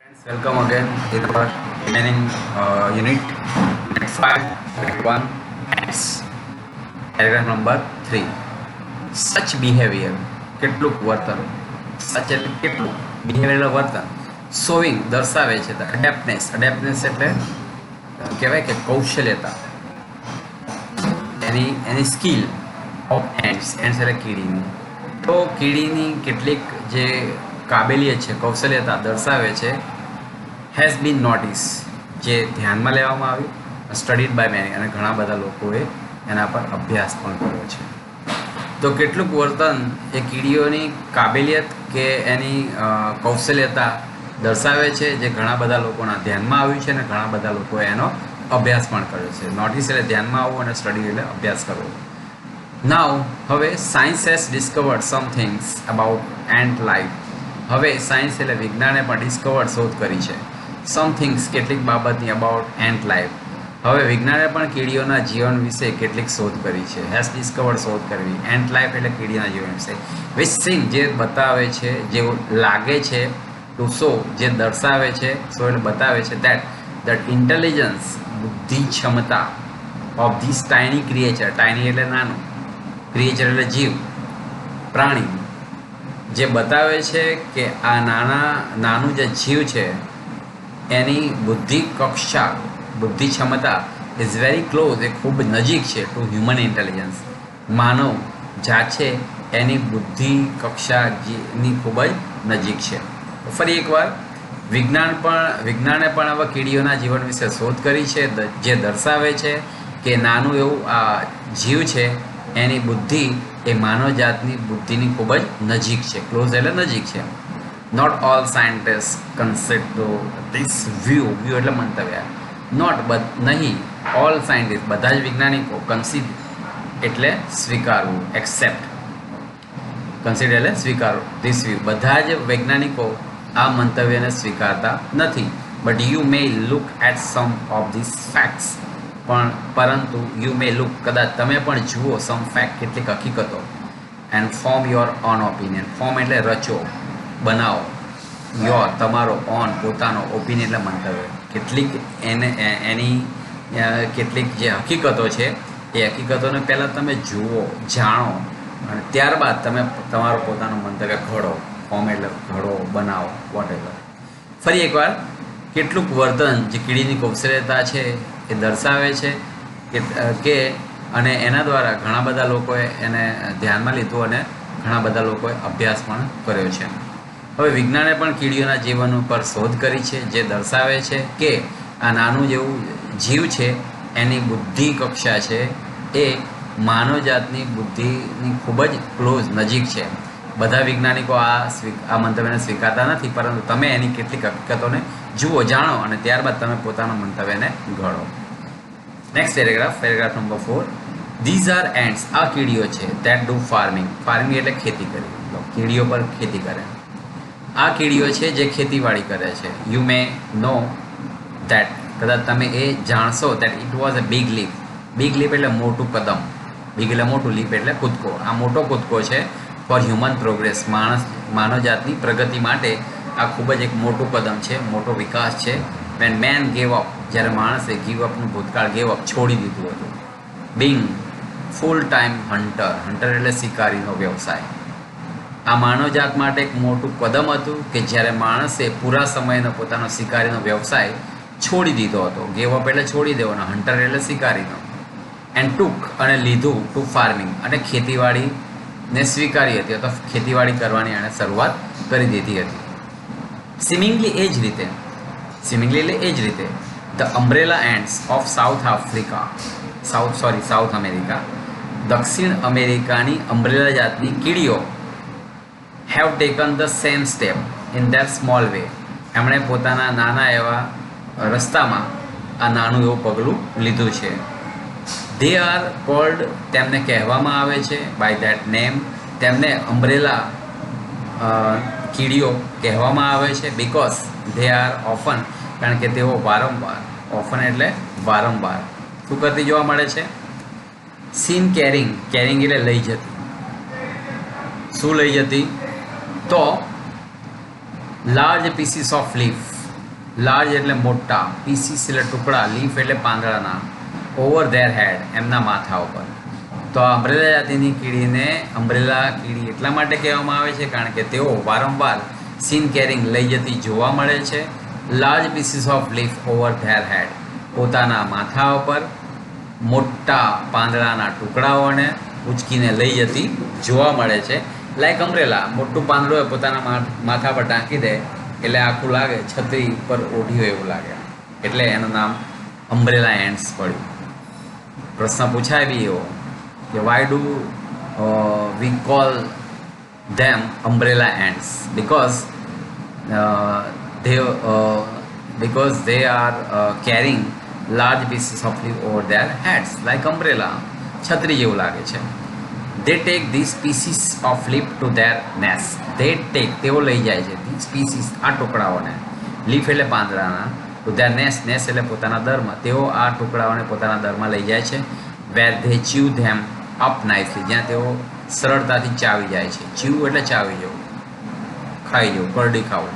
Friends, welcome again in our remaining unit. Next 5, paragraph 1, ants. Paragraph number 3. Such behavior, કેટલુંક વર્તન, સચ એટલે કેટલું, બિહેવિયર એટલે વર્તન, શોઈંગ દર્શાવે છે અડેપ્ટનેસ એટલે કહેવાય કે કૌશલ્યતા, એની સ્કિલ ઓફ એન્ડ્સ એટલે કીડીની. તો કીડીની કેટલીક જે કાબેલિયત છે, કૌશલ્યતા દર્શાવે છે. હેઝ બીન નોટિસ, જે ધ્યાનમાં લેવામાં આવ્યું, સ્ટડીડ બાય મેની, અને ઘણા બધા લોકોએ એના પર અભ્યાસ પણ કર્યો છે. તો કેટલુંક વર્તન એ કીડીઓની કાબેલિયત કે એની કૌશલ્યતા દર્શાવે છે, જે ઘણા બધા લોકોના ધ્યાનમાં આવ્યું છે અને ઘણા બધા લોકોએ એનો અભ્યાસ પણ કર્યો છે. નોટિસ એટલે ધ્યાનમાં આવવું અને સ્ટડી એટલે અભ્યાસ કરવો. નાઉ હવે science has discovered some things about ant life. હવે સાયન્સ એટલે વિજ્ઞાને પણ ડિસ્કવર્ડ શોધ કરી છે. સમ થિંગ્સ કેટલીક બાબતની અબાઉટ એન્ટ લાઈફ. હવે વિજ્ઞાને પણ કીડીઓના જીવન વિશે કેટલીક શોધ કરી છે. હેઝ ડિસ્કવર્ડ શોધ કરવી, એન્ટ લાઈફ એટલે કીડીના જીવન વિશે. વિચ સિંગ જે બતાવે છે, જે લાગે છે, ટુ સો જે દર્શાવે છે, સો એટલે બતાવે છે, દેટ ઇન્ટેલિજન્સ બુદ્ધિ ક્ષમતા of this tiny creature, tiny એટલે નાનું, ક્રિએચર એટલે જીવ, પ્રાણી, જે બતાવે છે કે આ નાનું જે જીવ છે એની બુદ્ધિ કક્ષા, બુદ્ધિ ક્ષમતા ઇઝ વેરી ક્લોઝ, એ ખૂબ નજીક છે, ટુ હ્યુમન ઇન્ટેલિજન્સ, માનવ જાત છે એની બુદ્ધિ કક્ષાની ખૂબ જ નજીક છે. ફરી એકવાર વિજ્ઞાને પણ આવા કીડીઓના જીવન વિશે શોધ કરી છે, જે દર્શાવે છે કે નાનું એવું આ જીવ છે એની બુદ્ધિ એ માનવ જાતની બુદ્ધિની ખૂબ જ નજીક છે. ક્લોઝ એટલે નજીક છે. Not all scientist consider this view એટલે મંતવ્ય. નોટ નહીં, ઓલ સાયન્ટિસ્ટ બધા જ વૈજ્ઞાનિકો, કન્સિડર એટલે સ્વીકારવું, એક્સેપ્ટ, કન્સિડર એટલે સ્વીકારવું, ધીસ વ્યૂ બધા જ વૈજ્ઞાનિકો આ મંતવ્યને સ્વીકારતા નથી. But you may look at some of this facts, પરંતુ યુ મે લુક કદાચ તમે પણ જુઓ સમ ફેક્ટ કેટલીક હકીકતો, and form your own opinion. Form એટલે રચો, બનાવો, યોર તમારો, ઓન પોતાનો, ઓપિનિયન એટલે મંતવ્ય. કેટલીક એની કેટલીક જે હકીકતો છે એ હકીકતોને પહેલાં તમે જુઓ, જાણો, અને ત્યારબાદ તમે તમારો પોતાનું મંતવ્ય ઘડો. ફોર્મ એટલે ઘડો, બનાવો, વોટેવર. ફરી એકવાર કેટલુંક વર્તન જે કીડીની કૌશલ્યતા છે એ દર્શાવે છે કે અને એના દ્વારા ઘણા બધા લોકોએ એને ધ્યાનમાં લીધું અને ઘણા બધા લોકોએ અભ્યાસ પણ કર્યો છે. હવે વિજ્ઞાને પણ કીડીઓના જીવન ઉપર શોધ કરી છે, જે દર્શાવે છે કે આ નાનું જેવું જીવ છે એની બુદ્ધિ કક્ષા છે એ માનવ જાતની બુદ્ધિની ખૂબ જ ક્લોઝ, નજીક છે. બધા વૈજ્ઞાનિકો આ મંતવ્યને સ્વીકારતા નથી, પરંતુ તમે એની કેટલીક હકીકતોને જુઓ, જાણો, અને ત્યારબાદ તમે પોતાના મંતવ્યને ઘડો. Next paragraph number 4. These are ants, આ કીડીઓ છે, ધેટ ડુ ફાર્મિંગ. ફાર્મિંગ એટલે ખેતી કરવી, કીડીઓ પર ખેતી કરે. આ કીડીઓ છે જે ખેતીવાડી કરે છે. યુ મે નો ધેટ, કદાચ તમે એ જાણશો, that it was a big leap. Big leap એટલે મોટું કદમ, બિગ એટલે મોટું, લીપ એટલે કૂદકો. આ મોટો કૂદકો છે ફોર હ્યુમન પ્રોગ્રેસ, માનવ જાતની પ્રગતિ માટે આ ખૂબ જ એક મોટું કદમ છે, મોટો વિકાસ છે. વેન મેન ગેવ અપ, જ્યારે માણસે ગીવ અપનું ભૂતકાળ, ગેવ અપ છોડી દીધું હતું. Bing full time hunter, hunter એટલે શિકારીનો વ્યવસાય. આ માનવજાત માટે એક મોટું કદમ હતું કે જ્યારે માણસે પૂરા સમયનો પોતાનો શિકારીનો વ્યવસાય છોડી દીધો હતો. ગેવ અપ એટલે છોડી દેવાનો, હન્ટર એટલે શિકારીનો. એન્ડ ટૂંક અને લીધું, ટુ ફાર્મિંગ, અને ખેતીવાડીને સ્વીકારી હતી, તો ખેતીવાડી કરવાની એણે શરૂઆત કરી દીધી હતી. સિમિંગલી એ જ રીતે, સિમિંગલી એટલે એ જ રીતે, the umbrella ants of South America, દક્ષિણ અમેરિકાની અમ્બ્રેલા જાતની કીડીઓ have taken the same step in their small way. એમણે પોતાના નાના એવા રસ્તામાં આ નાનું એવું પગલું લીધું છે. they are called, તેમને કહેવામાં આવે છે, by that name, તેમને અમ્બ્રેલા કીડીઓ કહેવામાં આવે છે, because they are often, કારણ કે તેઓ વારંવાર, ઓફન એટલે વારંવાર, શું કરતી જોવા મળે છે? seen carrying એટલે લઈ જતી. શું લઈ જતી? તો large pieces of leaf, large એટલે મોટા, પીસીસ એટલે ટુકડા, લીફ એટલે પાંદડાના, ઓવર ધેર હેડ એમના માથા ઉપર. તો આ અમ્બ્રેલા જાતિની કીડીને અમ્બ્રેલા કીડી એટલા માટે કહેવામાં આવે છે કારણ કે તેઓ વારંવાર સીન કેરિંગ લઈ જતી જોવા મળે છે. Large pieces of leaf over their head પોતાના માથા ઉપર મોટા પાંદડાના ટુકડાઓને ઉચકીને લઈ જતી જોવા મળે છે. લાઈક અમ્બ્રેલા, મોટું પાંદડું હોય પોતાના માથા પર ઢાંકી દે એટલે આખું લાગે છત્રી પર ઓઢી હોય એવું લાગે, એટલે એનું નામ અમ્બ્રેલા એન્ટ્સ પડ્યું. પ્રશ્ન પૂછાય બી એવો કે why do we call them umbrella ants? because they are carrying large pieces of leaf over their heads like umbrella, છત્રી જેવું લાગે છે. they take these pieces of leaf to their nest. તેઓ લઈ જાય છે these pieces આ ટુકડાઓને, leaf એટલે પાંદડાના, to their nest એટલે પોતાના દરમાં, તેઓ આ ટુકડાઓને પોતાના દરમાં લઈ જાય છે. where they chew them up nicely, જ્યાં તેઓ સરળતાથી ચાવી જાય છે. chew એટલે ચાવી જવું, ખાઈ જવું, કરડી ખાવું.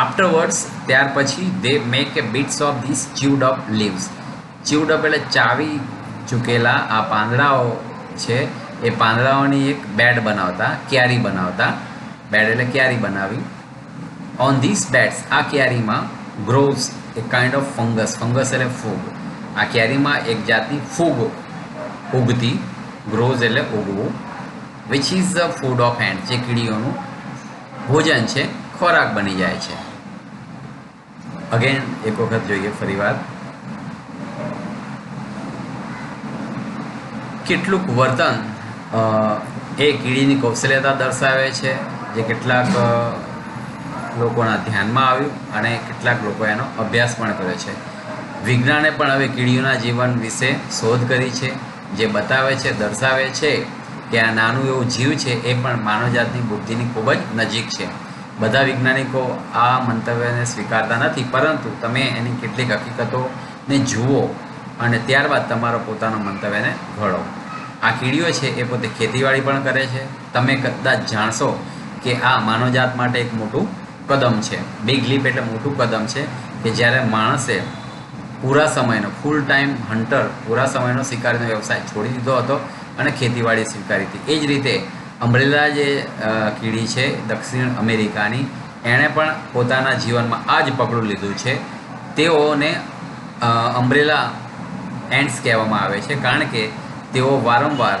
afterwards ત્યાર પછી they make a bits of these chewed up leaves. chewed up એટલે ચાવી ચૂકેલા આ પાંદડાઓ છે એ પાંદડાઓની એક બેડ બનાવતા, ક્યારી બનાવતા. બેડ એટલે ક્યારી બનાવી. on these beds આ ક્યારીમાં grows a kind of fungus. fungus એટલે ફૂગ. આ ક્યારીમાં એક જાતની ફૂગ ઉગતી, grows એટલે ઉગવું, which is the food of ants, જે કીડીઓનું ભોજન છે, ખોરાક બની જાય છે. અગેન એક વખત જોઈએ ફરીવાર. કેટલુંક વર્તન એ કીડીની કૌશલ્યતા દર્શાવે છે, જે કેટલાક લોકોના ધ્યાનમાં આવ્યું અને કેટલાક લોકો એનો અભ્યાસ પણ કર્યો છે. વિજ્ઞાને પણ હવે કીડીઓના જીવન વિશે શોધ કરી છે, જે બતાવે છે, દર્શાવે છે કે આ નાનું એવું જીવ છે એ પણ માનવજાતની બુદ્ધિની ખૂબ જ નજીક છે. બધા વૈજ્ઞાનિકો આ મંતવ્યને સ્વીકારતા નથી, પરંતુ તમે એની કેટલીક હકીકતોને જુઓ અને ત્યારબાદ તમારો પોતાનો મંતવ્યને ઘડો. આ કીડીઓ છે એ પોતે ખેતીવાડી પણ કરે છે. તમે કદાચ જાણશો કે આ માનવજાત માટે એક મોટું કદમ છે. બિગ લીપ એટલે મોટું કદમ છે કે જ્યારે માણસે પૂરા સમયનો ફૂલ ટાઈમ હન્ટર, પૂરા સમયનો શિકારીનો વ્યવસાય છોડી દીધો હતો અને ખેતીવાડી સ્વીકારી હતી. એ જ રીતે અમ્બ્રેલા જે કીડી છે દક્ષિણ અમેરિકાની, એણે પણ પોતાના જીવનમાં આ જ પગલું લીધું છે. તેઓને અમ્બ્રેલા એન્ટ્સ કહેવામાં આવે છે કારણ કે તેઓ વારંવાર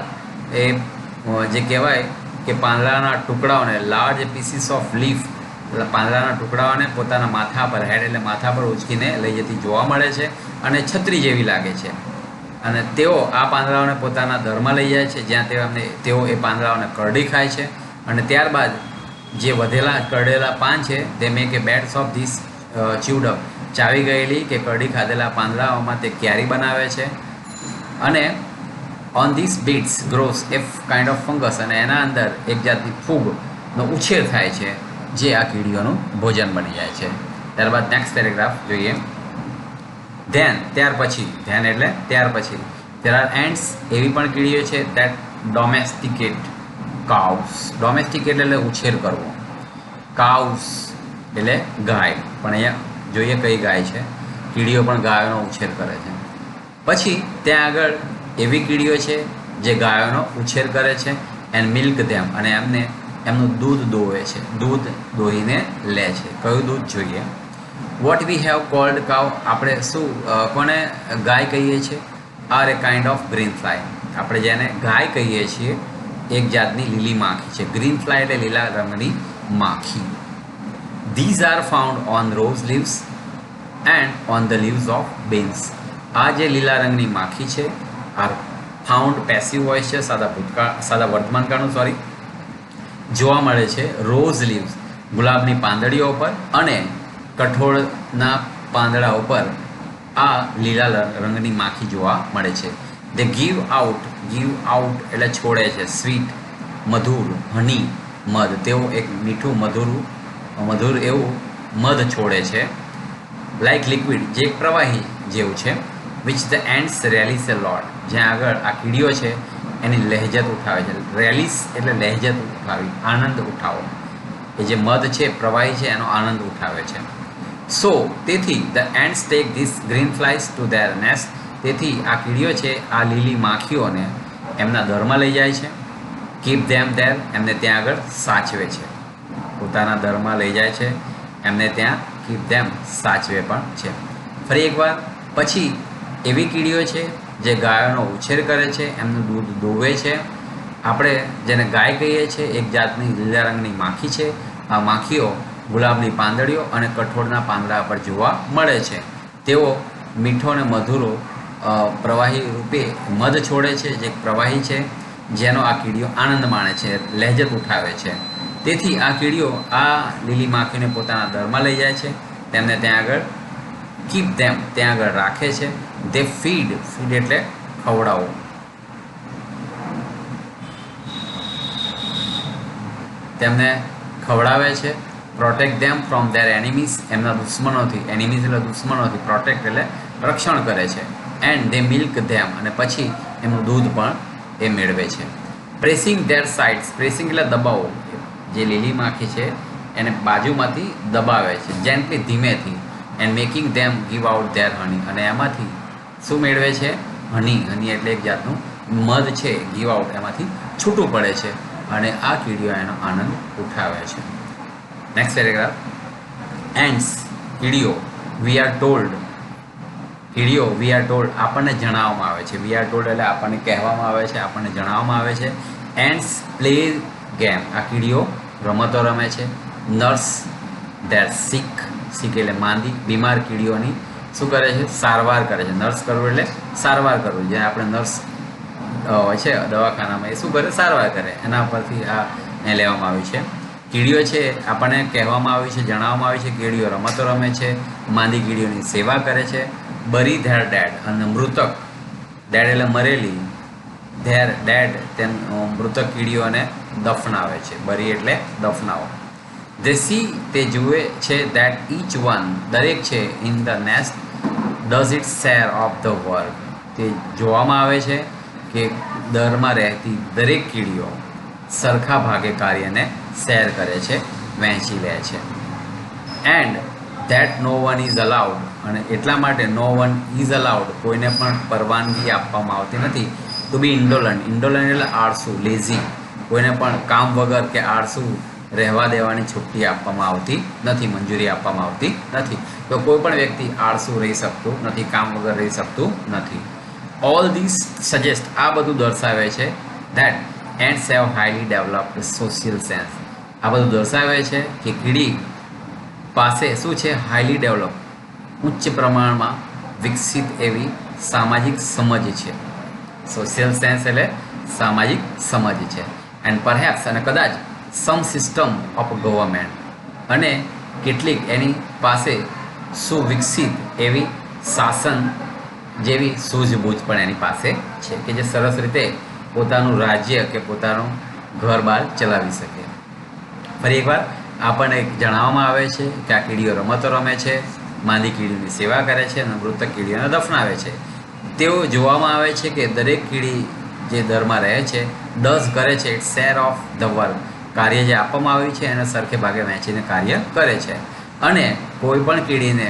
એ જે કહેવાય કે પાંદડાના ટુકડાઓને, લાર્જ પીસીસ ઓફ લીફ, પાંદડાના ટુકડાઓને પોતાના માથા પર, હેડ એટલે માથા પર ઉચકીને લઈ જતી જોવા મળે છે અને છત્રી જેવી લાગે છે. અને તેઓ આ પાંદડાઓને પોતાના દરમાં લઈ જાય છે, જ્યાં તેઓ એ પાંદડાઓને કરડી ખાય છે અને ત્યારબાદ જે વધેલા કરડેલા પાન છે તે make a beds of this chewed up, ચાવી ગયેલી કે કરડી ખાધેલા પાંદડાઓમાં તે ક્યારી બનાવે છે. અને on this bits gross A kind of fungus, અને એના અંદર એક જાતની ફૂગનો ઉછેર થાય છે, જે આ કીડીઓનું ભોજન બની જાય છે. ત્યારબાદ નેક્સ્ટ પેરેગ્રાફ જોઈએ. ત્યાર પછી, ધેન એટલે ત્યાર પછી, there are ants, એવી પણ કીડીઓ છે that domesticate cows. domesticate એટલે ઉછેર કરવો, cows એટલે ગાય, પણ અહીંયા જોઈએ કઈ ગાય છે. કીડીઓ પણ ગાયોનો ઉછેર કરે છે. પછી ત્યાં આગળ એવી કીડીઓ છે જે ગાયોનો ઉછેર કરે છે, એન્ડ મિલ્ક ધેમ, અને એમનું દૂધ દોવે છે, દૂધ દોહીને લે છે. કયું દૂધ જોઈએ? વોટ વી હેવ કોલ્ડ કાવ, આપણે શું કોને ગાય કહીએ છીએ? Are a kind of green fly. આપણે જેને ગાય કહીએ છીએ એક જાતની લીલી માખી છે. ગ્રીન ફ્લાય એટલે લીલા રંગની માખી. These are found on rose leaves and on the leaves of beans. આ જે લીલા રંગની માખી છે આર ફાઉન્ડ, પેસિવ વોઇસ છે, સાદા વર્તમાનકાળનું જોવા મળે છે રોઝ લીવ્સ, ગુલાબની પાંદડીઓ ઉપર, અને કઠોળના પાંદડા ઉપર આ લીલા રંગની માખી જોવા મળે છે. દે ગીવ આઉટ એટલે છોડે છે, સ્વીટ, મધુર, હની, મધ. તેઓ એક મીઠું મધુર એવું મધ છોડે છે. લાઇક લિક્વિડ, જે એક પ્રવાહી જેવું છે. વિચ ધ એન્ડ્સ રેલીસ એ લોટ, જ્યાં આગળ આ કીડીઓ છે એની લહેજત ઉઠાવે છે. રેલીસ એટલે લહેજત ઉઠાવી, આનંદ ઉઠાવો. એ જે મધ છે, પ્રવાહી છે, એનો આનંદ ઉઠાવે છે. સો તેથી the ants take this green flies to their nest. તેથી આ કીડીઓ છે આ લીલી માખીઓને એમના દરમાં લઈ જાય છે. કીપ ધેમ ધેર, એમને ત્યાં આગળ સાચવે છે, પોતાના દરમાં લઈ જાય છે, એમને ત્યાં કીપ ધેમ સાચવે પણ છે. ફરી એકવાર, પછી એવી કીડીઓ છે જે ગાયોનો ઉછેર કરે છે, એમનું દૂધ દોવે છે. આપણે જેને ગાય કહીએ છીએ એક જાતની લીલા રંગની માખી છે. આ માખીઓ ગુલાબની પાંદડીઓ અને કઠોળના પાંદડા પર જોવા મળે છે. તેઓ મીઠો અને મધુરો પ્રવાહી રૂપે મધ છોડે છે, જે પ્રવાહી છે જેનો આ કીડીઓ આનંદ માણે છે, લહેજત ઉઠાવે છે. તેથી આ કીડીઓ આ લીલી માખીને પોતાના દરમાં લઈ જાય છે, તેમને ત્યાં આગળ કીપ ધેમ ત્યાં આગળ રાખે છે. દે ફીડ એટલે ખવડાવો. તેમને ખવડાવે છે. Protect them from there enemies, એમના દુશ્મનોથી, એનિમીઝ એટલે દુશ્મનોથી, પ્રોટેક્ટ એટલે રક્ષણ કરે છે. એન્ડ દે મિલ્ક ધેમ, અને પછી એમનું દૂધ પણ એ મેળવે છે. પ્રેસિંગ ધેર સાઇડ્સ, પ્રેસિંગ એટલે દબાવો. જે લીલી માખી છે એને બાજુમાંથી દબાવે છે, જેન્ટલી, ધીમેથી. And making them give out their honey, અને એમાંથી શું મેળવે છે? હની. હની એટલે એક જાતનું મધ છે, ગીવ આઉટ, એમાંથી છૂટું પડે છે અને આ કીડીઓ એનો આનંદ ઉઠાવે છે. Next paragraph. એન્ડ્સ, કીડીઓ. વી આર ટોલ્ડ, કીડીઓ. વી આર ટોલ્ડ, આપણને જણાવવામાં આવે છે. વી આર ટોલ્ડ એટલે આપણને કહેવામાં આવે છે, આપણને જણાવવામાં આવે છે. એન્ડ્સ પ્લે ગેમ, આ કીડીઓ રમતો રમે છે. નર્સ ધેર સિક, સિક એટલે માંદી, બીમાર કીડીઓની શું કરે છે? સારવાર કરે છે. નર્સ કરવું એટલે સારવાર કરવું. જે આપણે નર્સ હોય છે દવાખાનામાં, એ શું કરે? સારવાર કરે. એના પરથી આ લેવામાં આવ્યું છે. કીડીઓ છે આપણને કહેવામાં આવ્યું છે, જણાવવામાં આવ્યું છે, કીડીઓ રમતો રમે છે, માંદી કીડીઓની સેવા કરે છે. બરી ધેર ડેડ, અને મૃતક, ડેડ એટલે મરેલી, ધેર ડેડ તેમ મૃતક કીડીઓને દફનાવે છે. બરી એટલે દફનાવો. ધે સી, તે જુએ છે, દેટ ઈચ વન, દરેક છે, in the nest does it share of the work, તે જોવામાં આવે છે કે દરમાં રહેતી દરેક કીડીઓ સરખા ભાગે કાર્યને શેર કરે છે, વહેંચી લે છે. And that no one is allowed, અને એટલા માટે નો વન ઇઝ અલાઉડ, કોઈને પણ પરવાનગી આપવામાં આવતી નથી ટુ બી ઇન્ડોલન્ટ. ઇન્ડોલન્ટ એટલે આળસુ, લેઝી. કોઈને પણ કામ વગર કે આળસુ રહેવા દેવાની છુટ્ટી આપવામાં આવતી નથી, મંજૂરી આપવામાં આવતી નથી. તો કોઈ પણ વ્યક્તિ આળસુ રહી શકતું નથી, કામ વગર રહી શકતું નથી. ઓલ ધીસ સજેસ્ટ, આ બધું દર્શાવે છે that ants have highly developed social sense, આ બધું દર્શાવે છે કે કીડી પાસે શું છે? હાઈલી ડેવલપ, ઉચ્ચ પ્રમાણમાં વિકસિત એવી સામાજિક સમજ છે. સોશિયલ સેન્સ એટલે સામાજિક સમજ છે. એન્ડ પરહેપ્સ, અને કદાચ સમ સિસ્ટમ ઓફ ગવર્મેન્ટ, અને કેટલીક એની પાસે સુવિકસિત એવી શાસન જેવી સૂઝબૂઝ પણ એની પાસે છે કે જે સરસ રીતે પોતાનું રાજ્ય કે પોતાનું ઘર-બાર ચલાવી શકે. ફરી એકવાર આપણને જણાવવામાં આવે છે કે આ કીડીઓ રમતો રમે છે, માંદી કીડીની સેવા કરે છે અને મૃતક કીડીઓને દફનાવે છે. તેઓ જોવામાં આવે છે કે દરેક કીડી જે દરમાં રહે છે ડઝ કરે છે it share of the work, કાર્ય જે આપવામાં આવ્યું છે એને સરખે ભાગે વહેંચીને કાર્ય કરે છે. અને કોઈ પણ કીડીને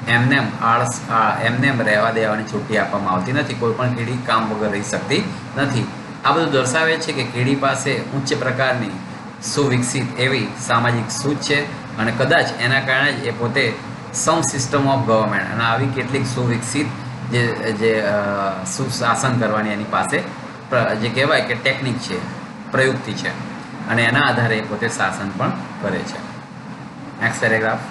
એમનેમ રહેવા દેવાની છુટ્ટી આપવામાં આવતી નથી. કોઈ પણ કીડી કામ વગર રહી શકતી નથી. આ બધું દર્શાવે છે કે કીડી પાસે ઉચ્ચ પ્રકારની સુવિકસિત એવી સામાજિક સૂઝ છે અને કદાચ એના કારણે જ એ પોતે સમ સિસ્ટમ ઓફ ગવર્મેન્ટ, અને આવી કેટલીક સુવિકસિત જે સુશાસન કરવાની એની પાસે જે કહેવાય કે ટેકનિક છે, પ્રયુક્તિ છે, અને એના આધારે એ પોતે શાસન પણ કરે છે. Next paragraph.